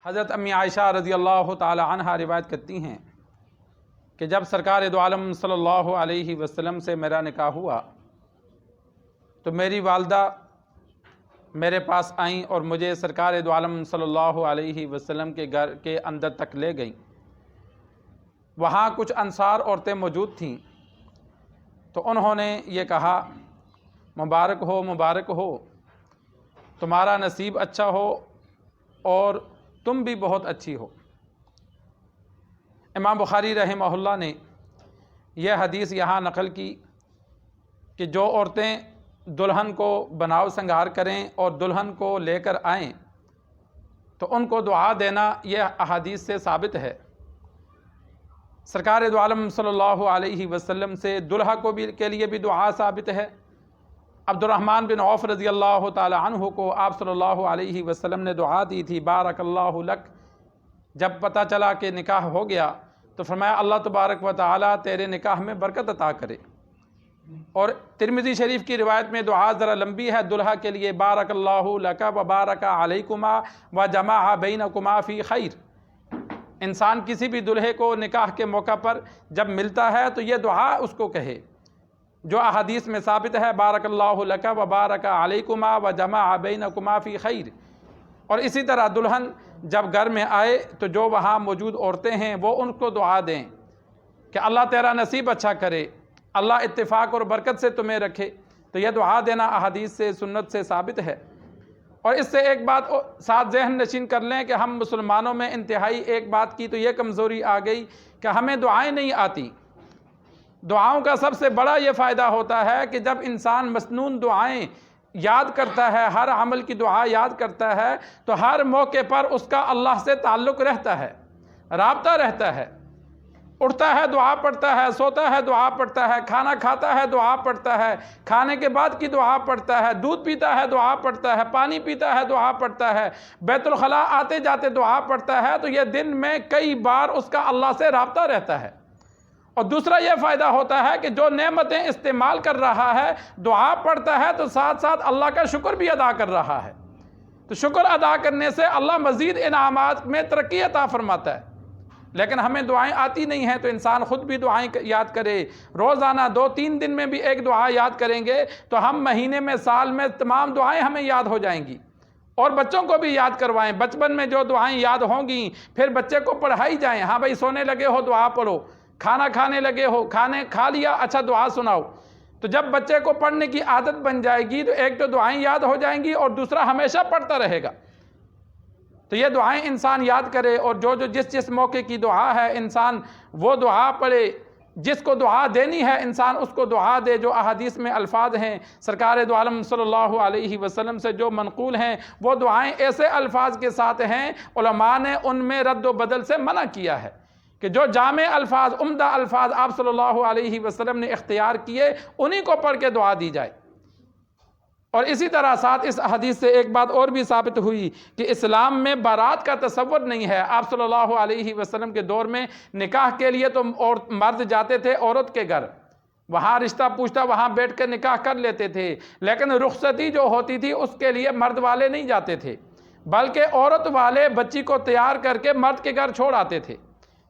حضرت امی عائشہ رضی اللہ تعالی عنہا روایت کرتی ہیں کہ جب سرکار دو عالم صلی اللہ علیہ وسلم سے میرا نکاح ہوا تو میری والدہ میرے پاس آئیں اور مجھے سرکار دو عالم صلی اللہ علیہ وسلم کے گھر کے اندر تک لے گئیں۔ وہاں کچھ انصار عورتیں موجود تھیں تو انہوں نے یہ کہا، مبارک ہو، تمہارا نصیب اچھا ہو اور تم بھی بہت اچھی ہو۔ امام بخاری رحمہ اللہ نے یہ حدیث یہاں نقل کی کہ جو عورتیں دلہن کو بناؤ سنگار کریں اور دلہن کو لے کر آئیں تو ان کو دعا دینا یہ احادیث سے ثابت ہے۔ سرکار دو عالم صلی اللہ علیہ وسلم سے دلہا کو بھی کے لیے بھی دعا ثابت ہے۔ عبد الرحمن بن عوف رضی اللہ تعالی عنہ کو آپ صلی اللہ علیہ وسلم نے دعا دی تھی، بارک اللہ لک۔ جب پتہ چلا کہ نکاح ہو گیا تو فرمایا اللہ تبارک و تعالی تیرے نکاح میں برکت عطا کرے۔ اور ترمذی شریف کی روایت میں دعا ذرا لمبی ہے دلہا کے لیے، بارک اللہ لک و بارک علیکما و جمع بینکما فی خیر۔ انسان کسی بھی دلہے کو نکاح کے موقع پر جب ملتا ہے تو یہ دعا اس کو کہے جو احادیث میں ثابت ہے، بارک اللہ لک و بارک علیکما و جمع بینکما فی خیر۔ اور اسی طرح دلہن جب گھر میں آئے تو جو وہاں موجود عورتیں ہیں وہ ان کو دعا دیں کہ اللہ تیرا نصیب اچھا کرے، اللہ اتفاق اور برکت سے تمہیں رکھے۔ تو یہ دعا دینا احادیث سے سنت سے ثابت ہے۔ اور اس سے ایک بات ساتھ ذہن نشین کر لیں کہ ہم مسلمانوں میں انتہائی ایک بات کی تو یہ کمزوری آ گئی کہ ہمیں دعائیں نہیں آتی۔ دعاؤں کا سب سے بڑا یہ فائدہ ہوتا ہے کہ جب انسان مسنون دعائیں یاد کرتا ہے، ہر عمل کی دعا یاد کرتا ہے تو ہر موقع پر اس کا اللہ سے تعلق رہتا ہے، رابطہ رہتا ہے۔ اٹھتا ہے دعا پڑھتا ہے، سوتا ہے دعا پڑھتا ہے، کھانا کھاتا ہے دعا پڑھتا ہے، کھانے کے بعد کی دعا پڑھتا ہے، دودھ پیتا ہے دعا پڑھتا ہے، پانی پیتا ہے دعا پڑھتا ہے، بیت الخلاء آتے جاتے دعا پڑھتا ہے۔ تو یہ دن میں کئی بار اس کا اللہ سے رابطہ رہتا ہے۔ اور دوسرا یہ فائدہ ہوتا ہے کہ جو نعمتیں استعمال کر رہا ہے دعا پڑھتا ہے تو ساتھ ساتھ اللہ کا شکر بھی ادا کر رہا ہے۔ تو شکر ادا کرنے سے اللہ مزید انعامات میں ترقی عطا فرماتا ہے۔ لیکن ہمیں دعائیں آتی نہیں ہیں تو انسان خود بھی دعائیں یاد کرے، روزانہ 2-3 دن میں بھی ایک دعا یاد کریں گے تو ہم مہینے میں سال میں تمام دعائیں ہمیں یاد ہو جائیں گی۔ اور بچوں کو بھی یاد کروائیں، بچپن میں جو دعائیں یاد ہوں گی پھر بچے کو پڑھائی جائیں، ہاں بھائی سونے لگے ہو دعا پڑھو، کھانا کھانے لگے ہو کھانے کھا لیا اچھا دعا سناؤ۔ تو جب بچے کو پڑھنے کی عادت بن جائے گی تو ایک تو دعائیں یاد ہو جائیں گی اور دوسرا ہمیشہ پڑھتا رہے گا۔ تو یہ دعائیں انسان یاد کرے اور جو جس موقع کی دعا ہے انسان وہ دعا پڑھے، جس کو دعا دینی ہے انسان اس کو دعا دے۔ جو احادیث میں الفاظ ہیں سرکار دو عالم صلی اللہ علیہ وسلم سے جو منقول ہیں وہ دعائیں ایسے الفاظ کے ساتھ ہیں علماء نے ان میں رد و بدل سے منع کیا ہے کہ جو جامع الفاظ عمدہ الفاظ آپ صلی اللہ علیہ وسلم نے اختیار کیے انہی کو پڑھ کے دعا دی جائے۔ اور اسی طرح ساتھ اس حدیث سے ایک بات اور بھی ثابت ہوئی کہ اسلام میں بارات کا تصور نہیں ہے۔ آپ صلی اللہ علیہ وسلم کے دور میں نکاح کے لیے تو مرد جاتے تھے عورت کے گھر، وہاں رشتہ پوچھتا وہاں بیٹھ کے نکاح کر لیتے تھے، لیکن رخصتی جو ہوتی تھی اس کے لیے مرد والے نہیں جاتے تھے بلکہ عورت والے بچی کو تیار کر کے مرد کے گھر چھوڑ آتے تھے۔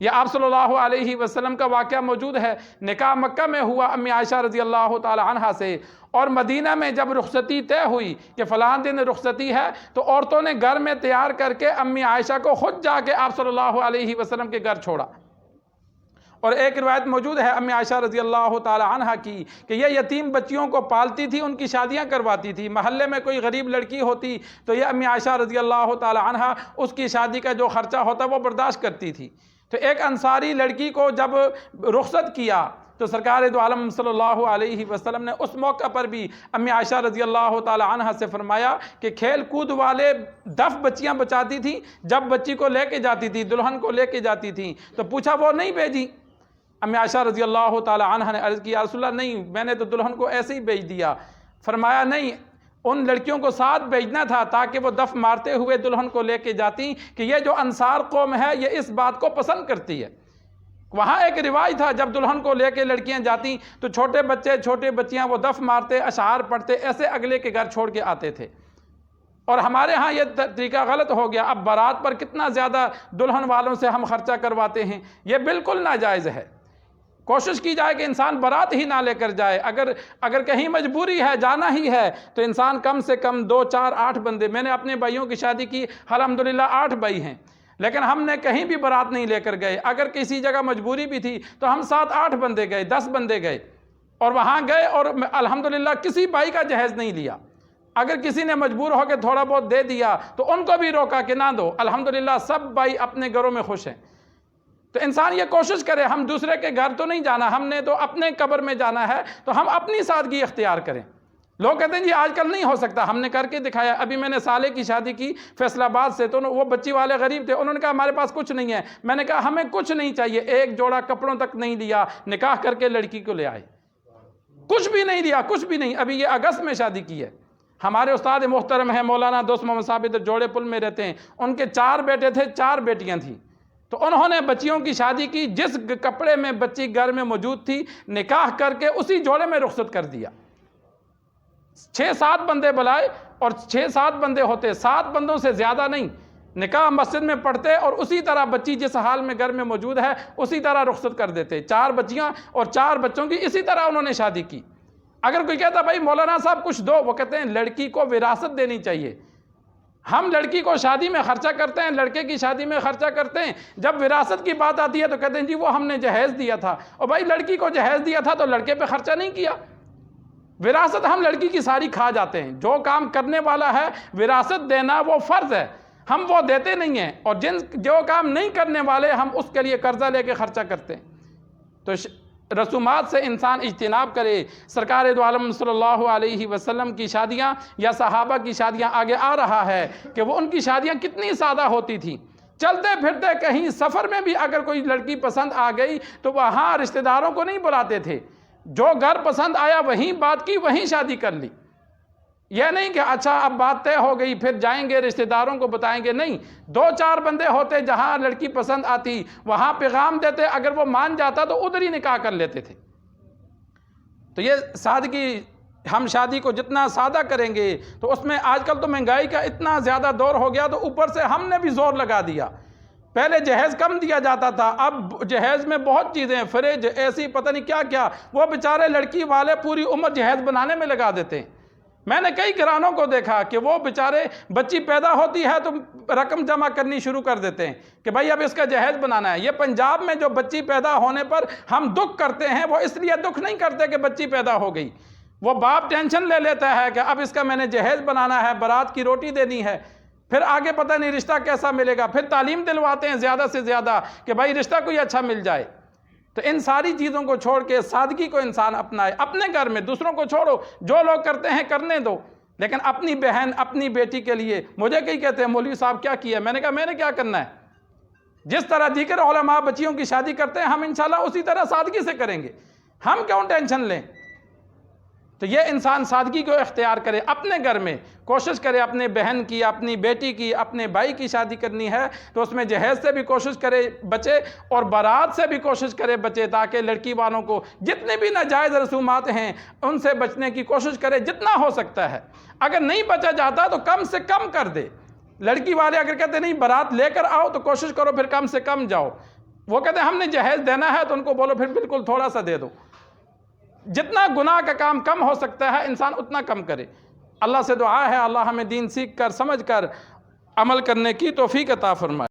یہ آپ صلی اللہ علیہ وسلم کا واقعہ موجود ہے۔ نکاح مکہ میں ہوا امی عائشہ رضی اللہ تعالی عنہا سے، اور مدینہ میں جب رخصتی طے ہوئی کہ فلاں دن رخصتی ہے تو عورتوں نے گھر میں تیار کر کے امی عائشہ کو خود جا کے آپ صلی اللہ علیہ وسلم کے گھر چھوڑا۔ اور ایک روایت موجود ہے امی عائشہ رضی اللہ تعالی عنہا کی کہ یہ یتیم بچیوں کو پالتی تھی، ان کی شادیاں کرواتی تھی۔ محلے میں کوئی غریب لڑکی ہوتی تو یہ امی عائشہ رضی اللہ تعالی عنہا اس کی شادی کا جو خرچہ ہوتا وہ برداشت کرتی تھی۔ تو ایک انصاری لڑکی کو جب رخصت کیا تو سرکار دو عالم صلی اللہ علیہ وسلم نے اس موقع پر بھی امی عائشہ رضی اللہ تعالی عنہا سے فرمایا کہ کھیل کود والے دف بچیاں بچاتی تھیں، جب بچی کو لے کے جاتی تھی دلہن کو لے کے جاتی تھیں تو پوچھا وہ نہیں بھیجی؟ امی عائشہ رضی اللہ تعالی عنہا نے عرض کیا رسول اللہ نہیں، میں نے تو دلہن کو ایسے ہی بھیج دیا۔ فرمایا نہیں، ان لڑکیوں کو ساتھ بھیجنا تھا تاکہ وہ دف مارتے ہوئے دلہن کو لے کے جاتی کہ یہ جو انصار قوم ہے یہ اس بات کو پسند کرتی ہے۔ وہاں ایک رواج تھا جب دلہن کو لے کے لڑکیاں جاتی تو چھوٹے بچے چھوٹے بچیاں وہ دف مارتے اشعار پڑھتے ایسے اگلے کے گھر چھوڑ کے آتے تھے۔ اور ہمارے ہاں یہ طریقہ غلط ہو گیا، اب بارات پر کتنا زیادہ دلہن والوں سے ہم خرچہ کرواتے ہیں، یہ بالکل ناجائز ہے۔ کوشش کی جائے کہ انسان بارات ہی نہ لے کر جائے، اگر کہیں مجبوری ہے جانا ہی ہے تو انسان کم سے کم 2 4 8 بندے، میں نے اپنے بھائیوں کی شادی کی، الحمدللہ 8 بھائی ہیں، لیکن ہم نے کہیں بھی بارات نہیں لے کر گئے، اگر کسی جگہ مجبوری بھی تھی تو ہم 7 8 بندے گئے، 10 بندے گئے، اور وہاں گئے اور الحمدللہ کسی بھائی کا جہیز نہیں لیا۔ اگر کسی نے مجبور ہو کے تھوڑا بہت دے دیا تو ان کو بھی روکا کہ نہ دو، الحمدللہ سب بھائی اپنے گھروں میں خوش ہیں۔ تو انسان یہ کوشش کرے، ہم دوسرے کے گھر تو نہیں جانا، ہم نے تو اپنے قبر میں جانا ہے، تو ہم اپنی سادگی اختیار کریں۔ لوگ کہتے ہیں جی آج کل نہیں ہو سکتا، ہم نے کر کے دکھایا۔ ابھی میں نے سالے کی شادی کی فیصل آباد سے، تو وہ بچی والے غریب تھے، انہوں نے کہا ہمارے پاس کچھ نہیں ہے۔ میں نے کہا ہمیں کچھ نہیں چاہیے، ایک جوڑا کپڑوں تک نہیں دیا، نکاح کر کے لڑکی کو لے آئے، کچھ بھی نہیں دیا، کچھ بھی نہیں۔ ابھی یہ اگست میں شادی کی ہے۔ ہمارے استاد محترم ہیں مولانا دوست محمد ثابت، جوڑے پل میں رہتے ہیں، ان کے 4 بیٹے تھے، 4 بیٹیاں تھیں، تو انہوں نے بچیوں کی شادی کی، جس کپڑے میں بچی گھر میں موجود تھی نکاح کر کے اسی جوڑے میں رخصت کر دیا۔ 6 7 بندے بلائے، اور 6 7 بندے ہوتے، 7 بندوں سے زیادہ نہیں، نکاح مسجد میں پڑھتے اور اسی طرح بچی جس حال میں گھر میں موجود ہے اسی طرح رخصت کر دیتے۔ 4 بچیاں اور 4 بچوں کی اسی طرح انہوں نے شادی کی۔ اگر کوئی کہتا بھائی مولانا صاحب کچھ دو، وہ کہتے ہیں لڑکی کو وراثت دینی چاہیے۔ ہم لڑکی کو شادی میں خرچہ کرتے ہیں، لڑکے کی شادی میں خرچہ کرتے ہیں، جب وراثت کی بات آتی ہے تو کہتے ہیں جی وہ ہم نے جہیز دیا تھا۔ اور بھائی لڑکی کو جہیز دیا تھا تو لڑکے پہ خرچہ نہیں کیا، وراثت ہم لڑکی کی ساری کھا جاتے ہیں۔ جو کام کرنے والا ہے وراثت دینا وہ فرض ہے، ہم وہ دیتے نہیں ہیں، اور جو کام نہیں کرنے والے ہم اس کے لیے قرضہ لے کے خرچہ کرتے ہیں۔ تو رسومات سے انسان اجتناب کرے۔ سرکار دو عالم صلی اللہ علیہ وسلم کی شادیاں یا صحابہ کی شادیاں آگے آ رہا ہے کہ وہ ان کی شادیاں کتنی سادہ ہوتی تھیں۔ چلتے پھرتے کہیں سفر میں بھی اگر کوئی لڑکی پسند آ گئی تو وہاں رشتہ داروں کو نہیں بلاتے تھے، جو گھر پسند آیا وہیں بات کی، وہیں شادی کر لی۔ یہ نہیں کہ اچھا اب بات طے ہو گئی پھر جائیں گے رشتہ داروں کو بتائیں گے، نہیں، 2 4 بندے ہوتے، جہاں لڑکی پسند آتی وہاں پیغام دیتے، اگر وہ مان جاتا تو ادھر ہی نکاح کر لیتے تھے۔ تو یہ سادگی، ہم شادی کو جتنا سادہ کریں گے تو اس میں آج کل تو مہنگائی کا اتنا زیادہ دور ہو گیا، تو اوپر سے ہم نے بھی زور لگا دیا۔ پہلے جہیز کم دیا جاتا تھا، اب جہیز میں بہت چیزیں، فریج، ایسی پتہ نہیں کیا کیا، وہ بیچارے لڑکی والے پوری عمر جہیز بنانے میں لگا دیتے ہیں۔ میں نے کئی گھرانوں کو دیکھا کہ وہ بیچارے بچی پیدا ہوتی ہے تو رقم جمع کرنی شروع کر دیتے ہیں کہ بھائی اب اس کا جہیز بنانا ہے۔ یہ پنجاب میں جو بچی پیدا ہونے پر ہم دکھ کرتے ہیں، وہ اس لیے دکھ نہیں کرتے کہ بچی پیدا ہو گئی، وہ باپ ٹینشن لے لیتا ہے کہ اب اس کا میں نے جہیز بنانا ہے، بارات کی روٹی دینی ہے، پھر آگے پتہ نہیں رشتہ کیسا ملے گا، پھر تعلیم دلواتے ہیں زیادہ سے زیادہ کہ بھائی رشتہ کوئی اچھا مل جائے۔ تو ان ساری چیزوں کو چھوڑ کے سادگی کو انسان اپنائے، اپنے گھر میں، دوسروں کو چھوڑو، جو لوگ کرتے ہیں کرنے دو، لیکن اپنی بہن، اپنی بیٹی کے لیے مجھے کئی کہتے ہیں مولوی صاحب کیا کیا، میں نے کہا میں نے کیا کرنا ہے، جس طرح دیگر علماء بچیوں کی شادی کرتے ہیں ہم انشاءاللہ اسی طرح سادگی سے کریں گے، ہم کیوں ٹینشن لیں۔ تو یہ انسان سادگی کو اختیار کرے، اپنے گھر میں کوشش کرے، اپنے بہن کی، اپنی بیٹی کی، اپنے بھائی کی شادی کرنی ہے تو اس میں جہیز سے بھی کوشش کرے بچے، اور بارات سے بھی کوشش کرے بچے، تاکہ لڑکی والوں کو جتنے بھی ناجائز رسومات ہیں ان سے بچنے کی کوشش کرے جتنا ہو سکتا ہے۔ اگر نہیں بچا جاتا تو کم سے کم کر دے۔ لڑکی والے اگر کہتے نہیں بارات لے کر آؤ تو کوشش کرو پھر کم سے کم جاؤ، وہ کہتے ہیں ہم نے جہیز دینا ہے تو ان کو بولو پھر بالکل تھوڑا سا دے دو۔ جتنا گناہ کا کام کم ہو سکتا ہے انسان اتنا کم کرے۔ اللہ سے دعا ہے اللہ ہمیں دین سیکھ کر، سمجھ کر عمل کرنے کی توفیق عطا فرمائے۔